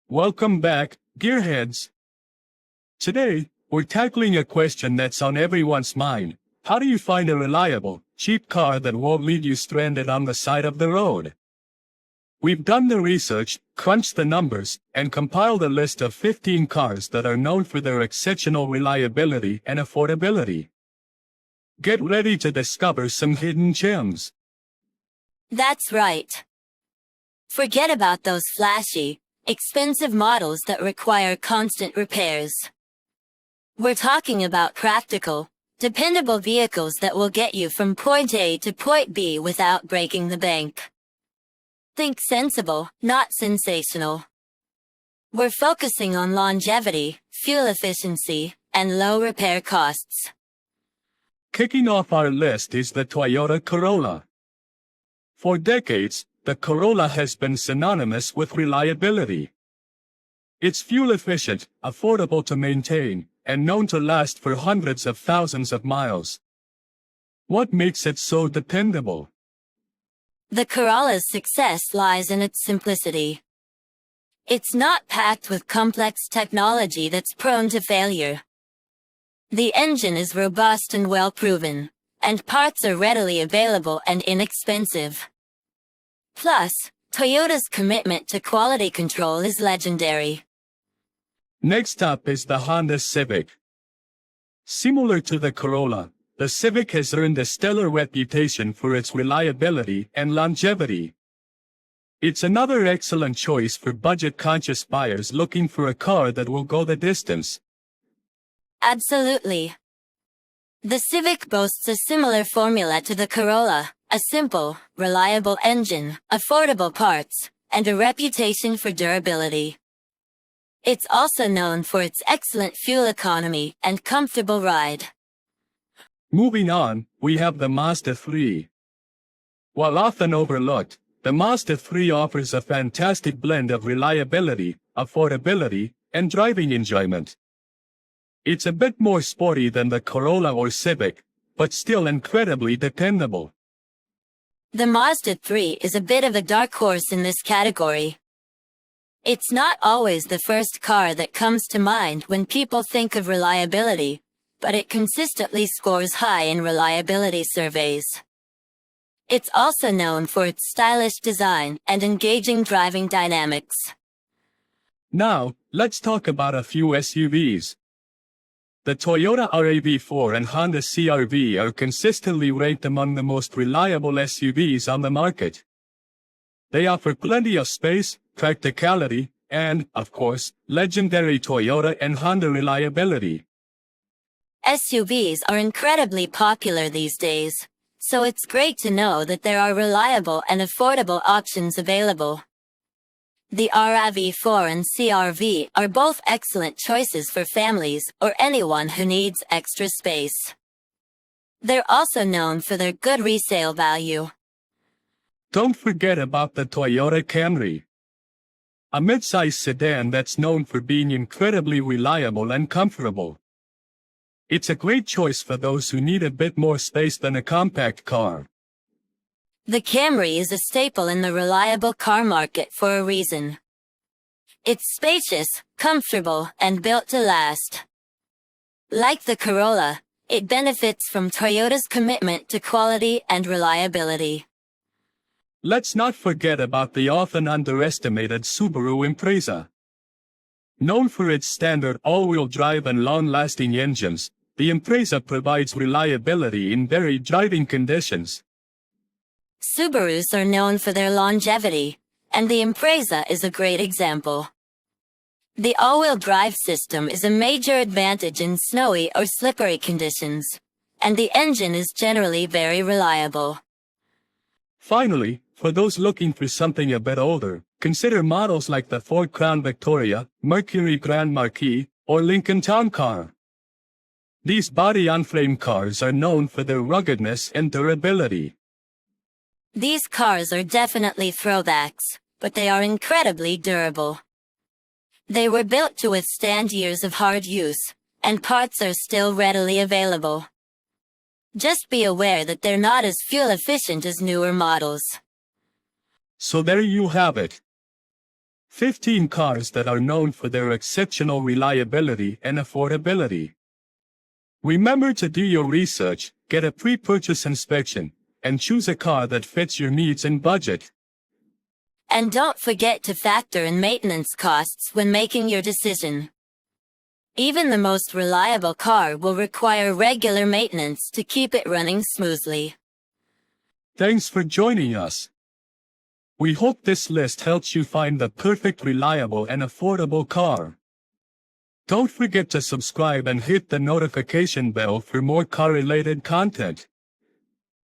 Welcome back, gearheads. Today, we're tackling a question that's on everyone's mind. How do you find a reliable, cheap car that won't leave you stranded on the side of the road? We've done the research, crunched the numbers, and compiled a list of 15 cars that are known for their exceptional reliability and affordability. Get ready to discover some hidden gems. That's right. Forget about those flashy, expensive models that require constant repairs. We're talking about practical, dependable vehicles that will get you from point A to point B without breaking the bank. Think sensible, not sensational. We're focusing on longevity, fuel efficiency, and low repair costs. Kicking off our list is the Toyota Corolla. For decades, the Corolla has been synonymous with reliability. It's fuel efficient, affordable to maintain, and known to last for hundreds of thousands of miles. What makes it so dependable? The Corolla's success lies in its simplicity. It's not packed with complex technology that's prone to failure. The engine is robust and well-proven, and parts are readily available and inexpensive. Plus, Toyota's commitment to quality control is legendary. Next up is the Honda Civic. Similar to the Corolla, the Civic has earned a stellar reputation for its reliability and longevity. It's another excellent choice for budget-conscious buyers looking for a car that will go the distance. Absolutely. The Civic boasts a similar formula to the Corolla, a simple, reliable engine, affordable parts, and a reputation for durability. It's also known for its excellent fuel economy and comfortable ride. Moving on, we have the Mazda 3. While often overlooked, the Mazda 3 offers a fantastic blend of reliability, affordability, and driving enjoyment. It's a bit more sporty than the Corolla or Civic, but still incredibly dependable. The Mazda 3 is a bit of a dark horse in this category. It's not always the first car that comes to mind when people think of reliability, but it consistently scores high in reliability surveys. It's also known for its stylish design and engaging driving dynamics. Now, let's talk about a few SUVs. The Toyota RAV4 and Honda CR-V are consistently ranked among the most reliable SUVs on the market. They offer plenty of space, practicality, and, of course, legendary Toyota and Honda reliability. SUVs are incredibly popular these days, so it's great to know that there are reliable and affordable options available. The RAV4 and CR-V are both excellent choices for families or anyone who needs extra space. They're also known for their good resale value. Don't forget about the Toyota Camry, a mid-size sedan that's known for being incredibly reliable and comfortable. It's a great choice for those who need a bit more space than a compact car. The Camry is a staple in the reliable car market for a reason. It's spacious, comfortable, and built to last. Like the Corolla, it benefits from Toyota's commitment to quality and reliability. Let's not forget about the often underestimated Subaru Impreza. Known for its standard all-wheel drive and long-lasting engines, the Impreza provides reliability in varied driving conditions. Subarus are known for their longevity, and the Impreza is a great example. The all-wheel drive system is a major advantage in snowy or slippery conditions, and the engine is generally very reliable. Finally, for those looking for something a bit older, consider models like the Ford Crown Victoria, Mercury Grand Marquis, or Lincoln Town Car. These body-on-frame cars are known for their ruggedness and durability. These cars are definitely throwbacks, but they are incredibly durable. They were built to withstand years of hard use, and parts are still readily available. Just be aware that they're not as fuel efficient as newer models. So there you have it. 15 cars that are known for their exceptional reliability and affordability. Remember to do your research, get a pre-purchase inspection, and choose a car that fits your needs and budget. And don't forget to factor in maintenance costs when making your decision. Even the most reliable car will require regular maintenance to keep it running smoothly. Thanks for joining us. We hope this list helps you find the perfect reliable and affordable car. Don't forget to subscribe and hit the notification bell for more car-related content.